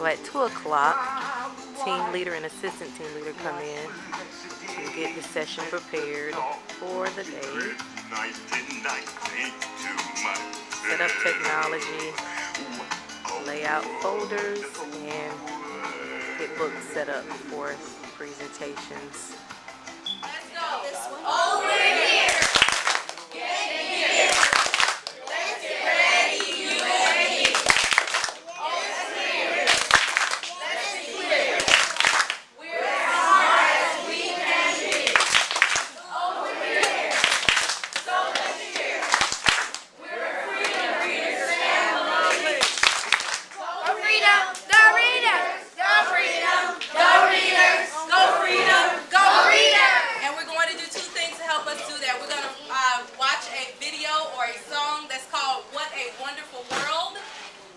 So at 2 o'clock, team leader and assistant team leader come in to get the session prepared for the day. Set up technology, lay out folders, and get books set up for presentations. Let's go. Over here. Get here. Let's get ready. You ready? Over here. Let's be clear. We're as smart as we can be. Over here. So let's hear. We're freedom readers and believers. Go freedom. Go readers. Go freedom. Go readers. Go freedom. Go readers. And we're going to do two things to help us do that. We're going to watch a video or a song that's called What a Wonderful World.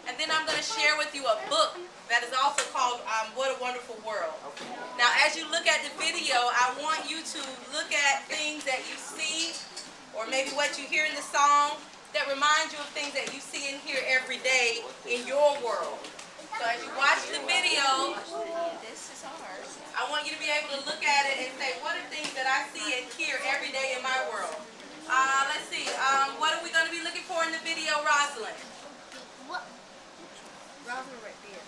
And then I'm going to share with you a book that is also called What a Wonderful World. Now, as you look at the video, I want you to look at things that you see or maybe what you hear in the song that reminds you of things that you see and hear every day in your world. So as you watch the video, I want you to be able to look at it and say, what are things that I see and hear every day in my world? Let's see. What are we going to be looking for in the video, Rosalind? Rosalind right there.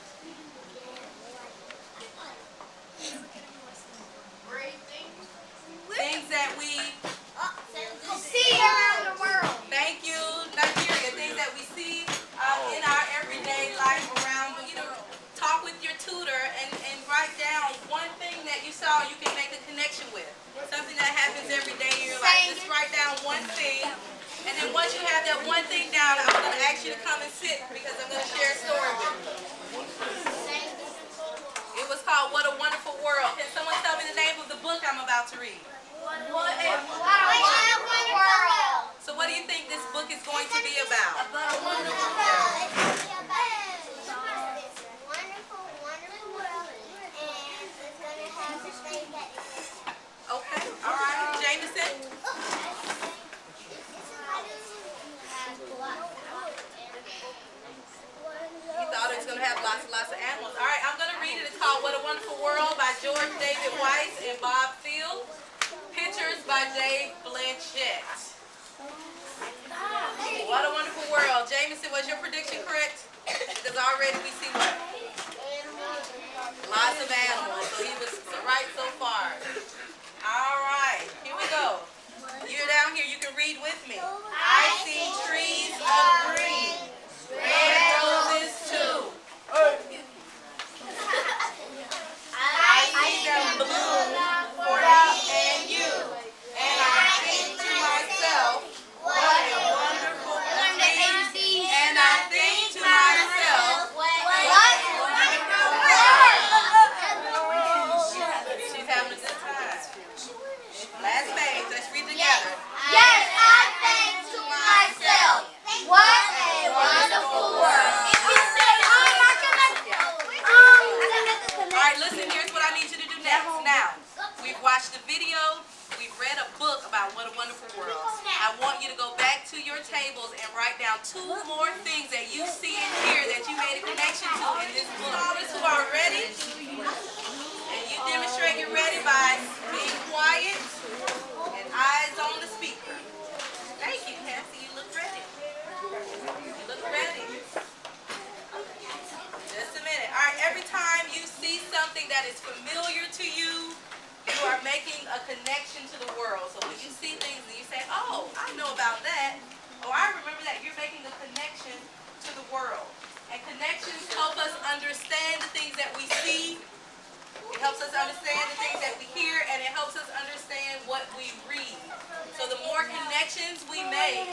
Great things. Things that we see around the world. Thank you, Nigeria. Things that we see in our everyday life around. Talk with your tutor and write down one thing that you saw you can make a connection with. Something that happens every day in your life. Just write down one thing. And then once you have that one thing down, I'm going to ask you to come and sit because I'm going to share a story with you. It was called What a Wonderful World. Can someone tell me the name of the book I'm about to read? What a Wonderful World. So what do you think this book is going to be about? About a wonderful world. Okay, all right. Jameson? You thought it was going to have lots and lots of animals. All right, I'm going to read it. It's called What a Wonderful World by George David Weiss and Bob Field. Pictures by Dave Blanchett. What a Wonderful World. Jameson, was your prediction correct? Because already we see what? Lots of animals. So he was right so far. All right, here we go. You're down here. You can read with me. I see trees of green, red roses too. I see them bloom for me and you. And I think to myself, what a wonderful thing. And I think to myself, what a wonderful world. She's having a good time. Last page. Let's read together. Yes, I think to myself, what a wonderful world. Alright, listen, here's what I need you to do next. Now, we've watched the video, we've read a book about What a Wonderful World. I want you to go back to your tables and write down two more things that you see and hear that you made a connection to in this book. All those who are ready, and you demonstrate you're ready by being quiet and eyes on the speaker. Thank you, Cassie. You look ready. You look ready. Just a minute. All right, every time you see something that is familiar to you, you are making a connection to the world. So when you see things and you say, oh, I know about that, or I remember that, you're making a connection to the world. And connections help us understand the things that we see. It helps us understand the things that we hear, and it helps us understand what we read. So the more connections we make,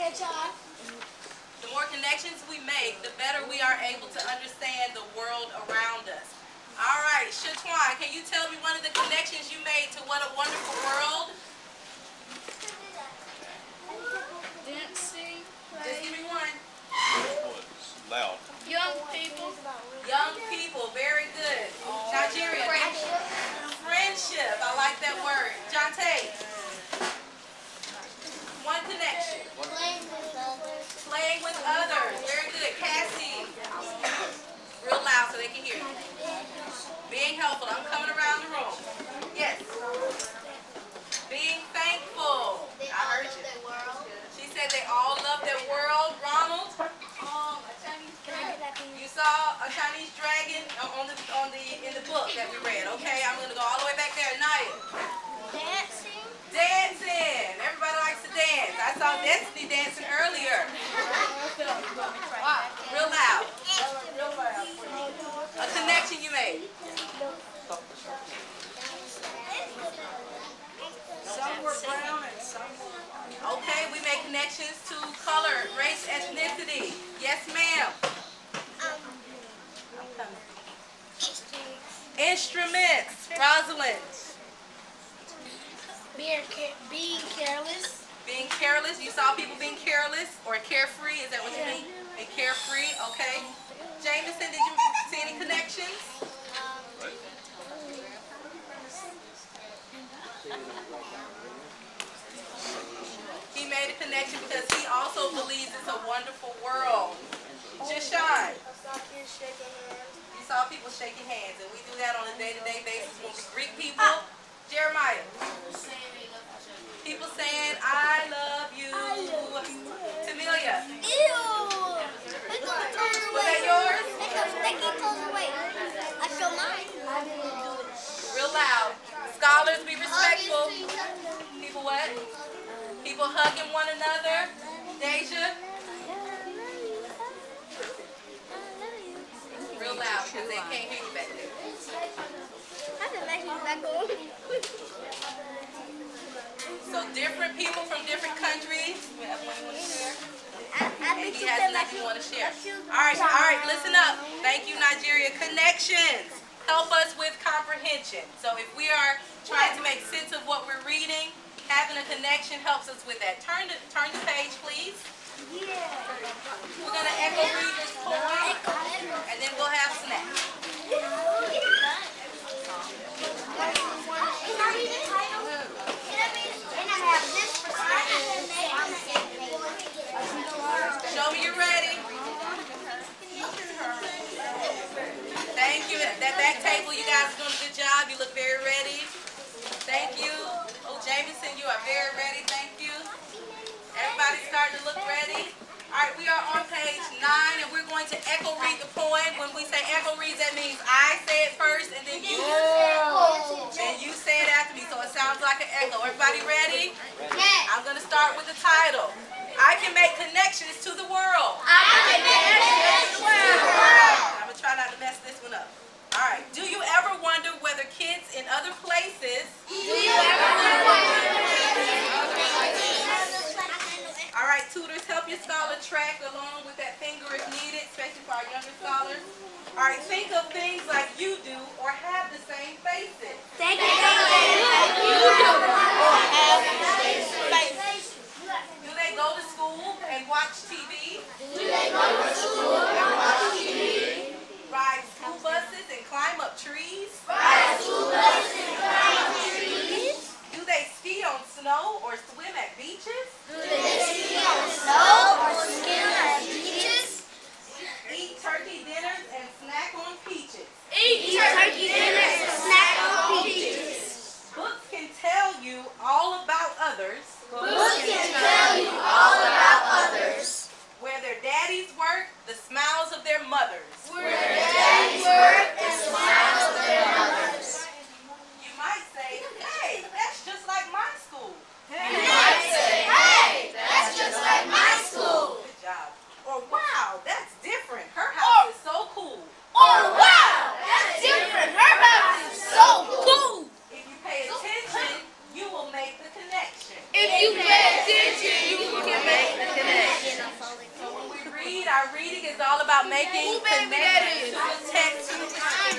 the better we are able to understand the world around us. All right, Shatwan, can you tell me one of the connections you made to What a Wonderful World? Dancing, Just give me one. Loud. young people. Young people, very good. Nigeria. Friendship, I like that word. Jonte. One connection. Playing with others. Very good. Cassie. Real loud so they can hear you. Being helpful. I'm coming around the room. Yes. Being thankful. I heard you. She said they all love their world. Ronald, you saw a Chinese dragon in the book that we read. Okay, I'm gonna go all the way back there. Naya. Dancing. Everybody likes to dance. I saw Destiny dancing earlier. Wow. Real loud. A connection you made. Some were brown and some were... Okay, we make connections to color, race, ethnicity. Yes, ma'am. Instruments. Rosalind. Being careless. Being careless. You saw people being careless or carefree. Is that what you mean? And carefree. Okay. Jameson, did you see any connections? He made a connection because he also believes it's a wonderful world. Jashawn. You saw people shaking hands, and we do that on a day-to-day basis when we greet people. Jeremiah. People saying, I love you. Tamelia. Ew! Was that yours? I feel mine. Real loud. Scholars, be respectful. People what? People hugging one another. Deja. Real loud because they can't hear you back there. So different people from different countries. We have one you want to share? And he has nothing you want to share. All right, listen up. Thank you, Nigeria. Connections help us with comprehension. So if we are trying to make sense of what we're reading, having a connection helps us with that. Turn the page, please. We're going to echo read this poem, and then we'll have snacks. Show me you're ready. Thank you. That back table, you guys are doing a good job. You look very ready. Thank you. Oh, Jameson, you are very ready. Thank you. Everybody's starting to look ready. All right, we are on page 9, and we're going to echo read the poem. When we say echo read, that means I say it first, and then you say it after me, so it sounds like an echo. Everybody ready? I'm going to start with the title. I can make connections to the world. I'm going to try not to mess this one up. All right. Do you ever wonder whether kids in other places... All right, tutors, help your scholar track along with that finger if needed, especially for our younger scholars. All right, think of things like you do or have the same faces. Thank you. You do or have the same faces. Do they go to school and watch TV? Ride school buses and climb up trees? Do they ski on snow or swim at beaches? Eat turkey dinners and snack on peaches. Books can tell you all about others. Where their daddies work, the smiles of their mothers. You might say, hey, that's just like my school. Good job. Or wow, that's different. Her house is so cool. If you pay attention, you will make the connection. So when we read, our reading is all about making connections to the text.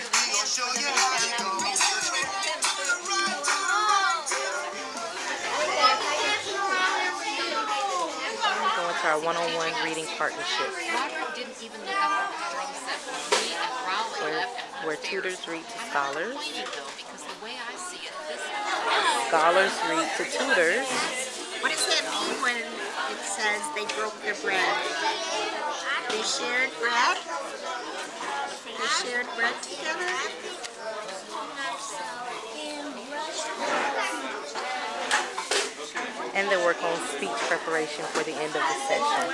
Going to our one-on-one reading partnership, Didn't even look up the drum set for me, and Raleigh left. where tutors read to scholars, Because the way I see it, this scholars read to tutors, What does that mean when it says they broke their bread? They shared bread? they shared bread together? And they work on speech preparation for the end of the session.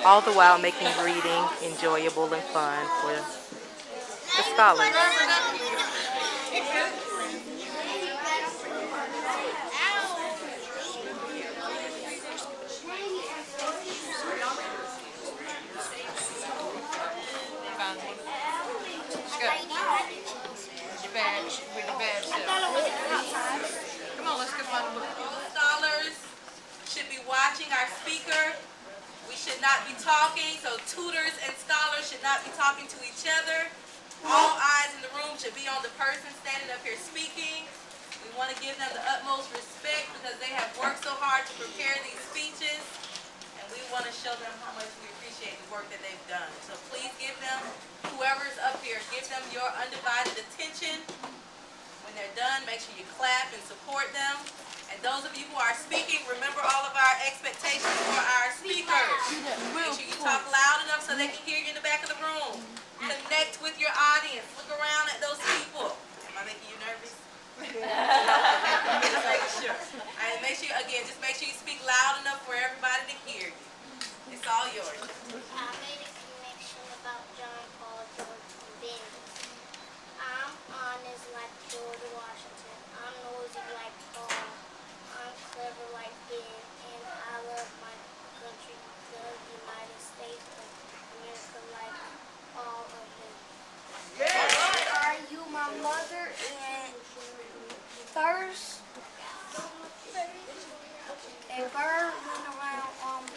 All the while making reading enjoyable and fun for the scholars. Come on, let's go find a book. Scholars should be watching our speaker. We should not be talking, so tutors and scholars should not be talking to each other. All eyes in the room should be on the person standing up here speaking. We want to give them the utmost respect because they have worked so hard to prepare these speeches, and we want to show them how much we appreciate the work that they've done. So please give them, whoever's up here, give them your undivided attention. When they're done, make sure you clap and support them. And those of you who are speaking, remember all of our expectations for our speakers. Make sure you talk loud enough so they can hear you in the back of the room. Connect with your audience. Look around at those people. Am I making you nervous? Just making sure. All right, make sure, again, just make sure you speak loud enough for everybody to hear you. It's all yours. I made a connection about John Paul George Bendis. I'm honest like George Washington. I'm nosy like Paul. I'm clever like Ben. And I love my country, the United States of America, like all of them. Are you my mother? And first, a bird went around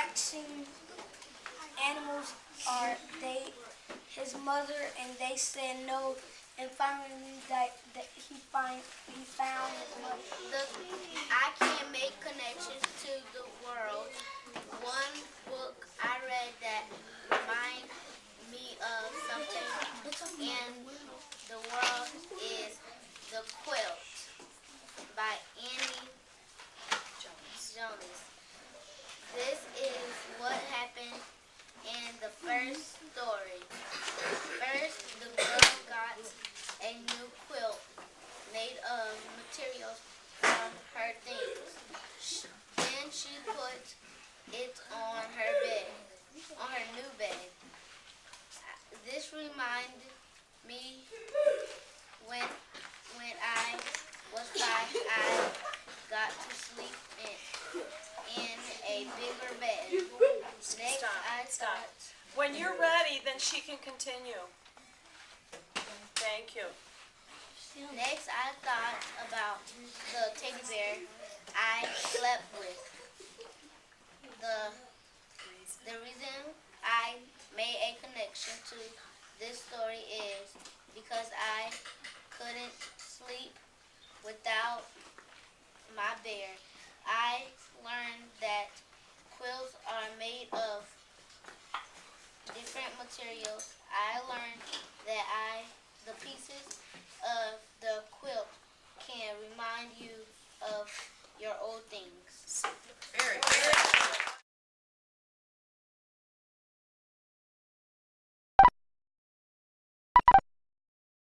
asking animals are they his mother, and they said no, and finally that he found his mother. I can make connections to the world. One book I read that reminded me of something in the world is The Quilt by Annie Jonas. This is what happened in the first story. First, the girl got a new quilt made of materials from her things. Then she put it on her bed, on her new bed. This reminded me when I was 5, I got to sleep in a bigger bed. Next, Stop. When you're ready, then she can continue. Thank you. Next, I thought about the teddy bear I slept with. The reason I made a connection to this story is because I couldn't sleep without my bear. I